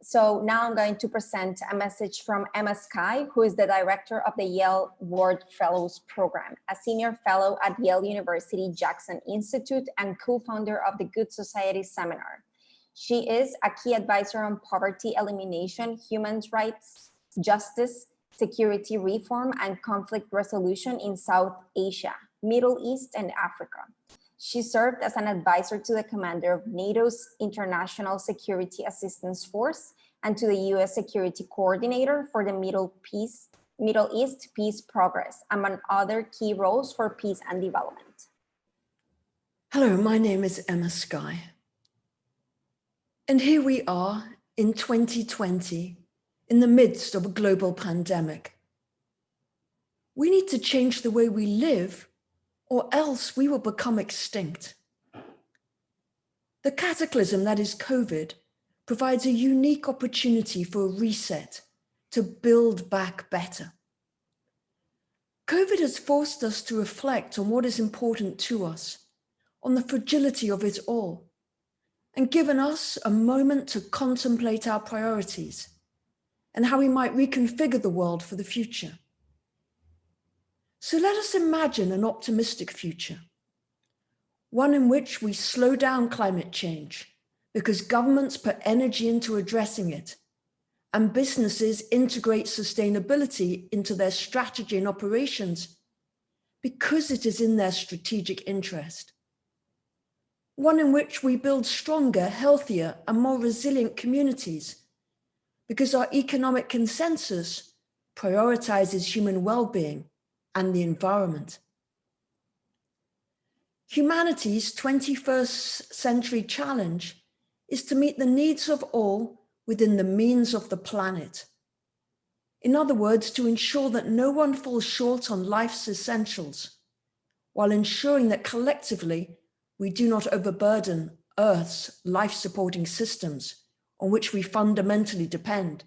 So now I'm going to present a message from Emma Sky, who is the director of the Yale Ward Fellows Program, a senior fellow at Yale University Jackson Institute and co-founder of the Good Society Seminar. She is a key advisor on poverty elimination, human rights, justice, security reform, and conflict resolution in South Asia, Middle East, and Africa. She served as an advisor to the commander of NATO's International Security Assistance Force and to the US Security Coordinator for the Middle East Peace Progress, among other key roles for peace and development. Hello, my name is Emma Sky. And here we are in 2020, in the midst of a global pandemic. We need to change the way we live, or else we will become extinct. The cataclysm that is COVID provides a unique opportunity for a reset to build back better. COVID has forced us to reflect on what is important to us, on the fragility of it all, and given us a moment to contemplate our priorities and how we might reconfigure the world for the future. So let us imagine an optimistic future, one in which we slow down climate change because governments put energy into addressing it and businesses integrate sustainability into their strategy and operations because it is in their strategic interest. One in which we build stronger, healthier, and more resilient communities because our economic consensus prioritizes human well-being and the environment. Humanity's 21st century challenge is to meet the needs of all within the means of the planet. In other words, to ensure that no one falls short on life's essentials, while ensuring that collectively we do not overburden Earth's life-supporting systems on which we fundamentally depend,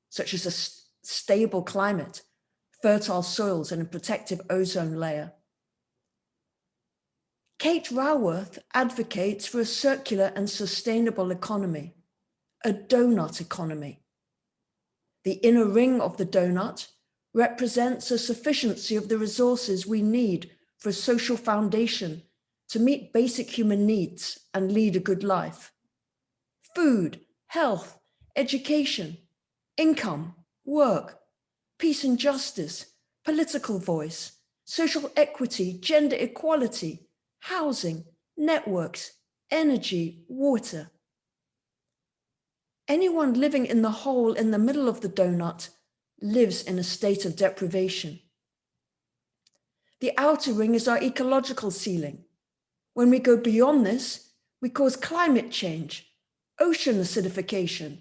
such as a stable climate, fertile soils, and a protective ozone layer. Kate Raworth advocates for a circular and sustainable economy, a donut economy. The inner ring of the donut represents a sufficiency of the resources we need for a social foundation to meet basic human needs and lead a good life. Food, health, education, income, work, peace and justice, political voice, social equity, gender equality, housing, networks, energy, water. Anyone living in the hole in the middle of the donut lives in a state of deprivation. The outer ring is our ecological ceiling. When we go beyond this, we cause climate change, ocean acidification,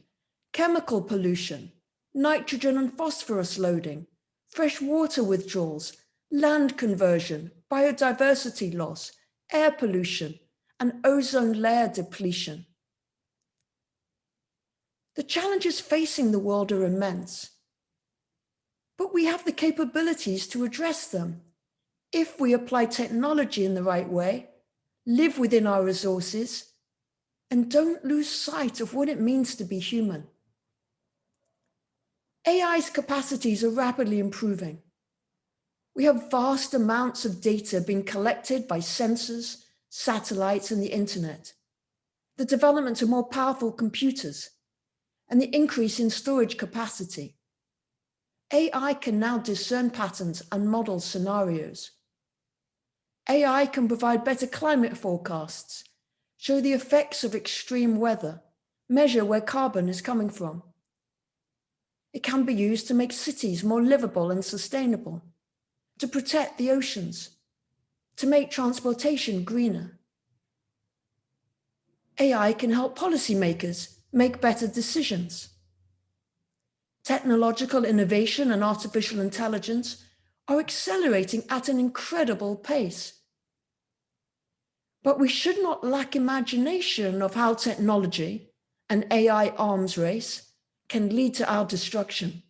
chemical pollution, nitrogen and phosphorus loading, fresh water withdrawals, land conversion, biodiversity loss, air pollution, and ozone layer depletion. The challenges facing the world are immense, but we have the capabilities to address them if we apply technology in the right way, live within our resources, and don't lose sight of what it means to be human. AI's capacities are rapidly improving. We have vast amounts of data being collected by sensors, satellites, and the internet, the development of more powerful computers, and the increase in storage capacity. AI can now discern patterns and model scenarios. AI can provide better climate forecasts, show the effects of extreme weather, measure where carbon is coming from. It can be used to make cities more livable and sustainable, to protect the oceans, to make transportation greener. AI can help policymakers make better decisions. Technological innovation and artificial intelligence are accelerating at an incredible pace. But we should not lack imagination of how technology, an AI arms race, can lead to our destruction.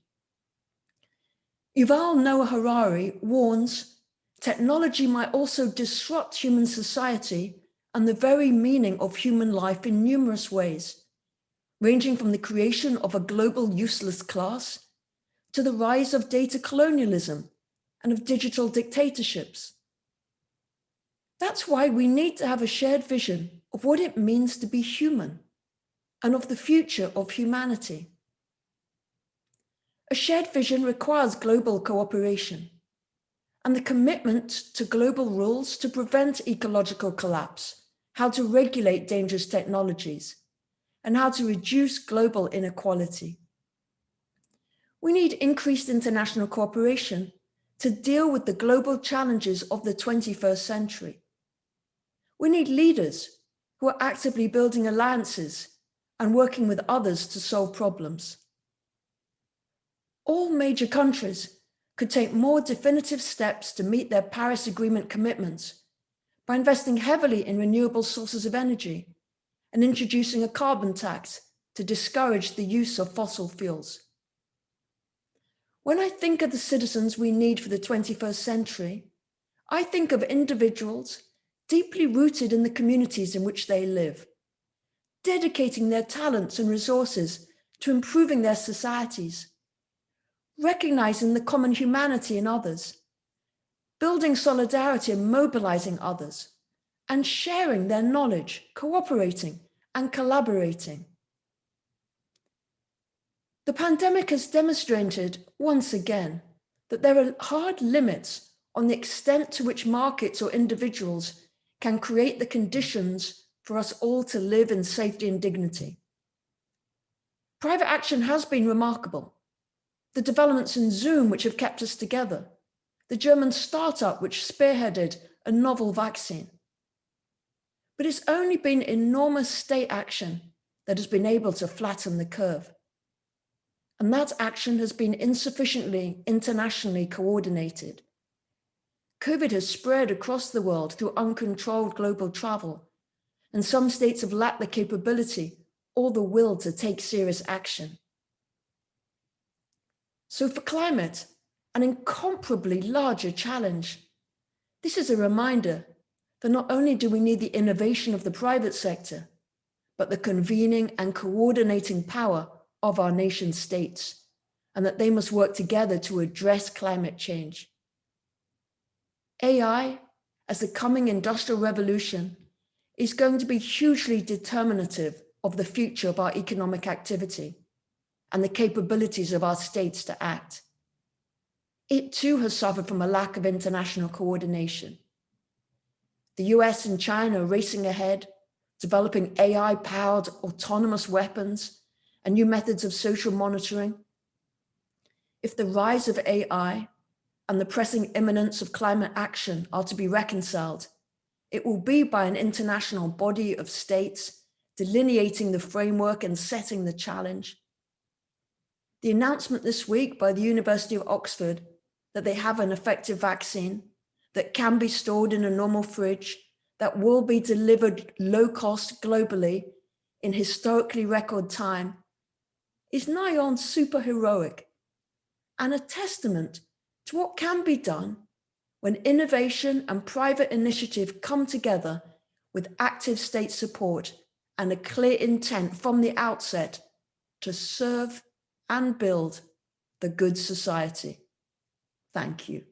Yuval Noah Harari warns technology might also disrupt human society and the very meaning of human life in numerous ways, ranging from the creation of a global useless class to the rise of data colonialism and of digital dictatorships. That's why we need to have a shared vision of what it means to be human and of the future of humanity. A shared vision requires global cooperation and the commitment to global rules to prevent ecological collapse, how to regulate dangerous technologies, and how to reduce global inequality. We need increased international cooperation to deal with the global challenges of the 21st century. We need leaders who are actively building alliances and working with others to solve problems. All major countries could take more definitive steps to meet their Paris Agreement commitments by investing heavily in renewable sources of energy and introducing a carbon tax to discourage the use of fossil fuels. When I think of the citizens we need for the 21st century, I think of individuals deeply rooted in the communities in which they live, dedicating their talents and resources to improving their societies, recognizing the common humanity in others, building solidarity and mobilizing others, and sharing their knowledge, cooperating and collaborating. The pandemic has demonstrated once again that there are hard limits on the extent to which markets or individuals can create the conditions for us all to live in safety and dignity. Private action has been remarkable. The developments in Zoom, which have kept us together, the German startup, which spearheaded a novel vaccine. But it's only been enormous state action that has been able to flatten the curve. And that action has been insufficiently internationally coordinated. COVID has spread across the world through uncontrolled global travel, and some states have lacked the capability or the will to take serious action. So for climate, an incomparably larger challenge, this is a reminder that not only do we need the innovation of the private sector, but the convening and coordinating power of our nation states, and that they must work together to address climate change. AI, as the coming industrial revolution, is going to be hugely determinative of the future of our economic activity and the capabilities of our states to act. It too has suffered from a lack of international coordination. The US and China are racing ahead, developing AI-powered autonomous weapons and new methods of social monitoring. If the rise of AI and the pressing imminence of climate action are to be reconciled, it will be by an international body of states delineating the framework and setting the challenge. The announcement this week by the University of Oxford that they have an effective vaccine that can be stored in a normal fridge, that will be delivered low cost globally in historically record time, is nigh on superheroic and a testament to what can be done when innovation and private initiative come together with active state support and a clear intent from the outset to serve and build the good society. Thank you.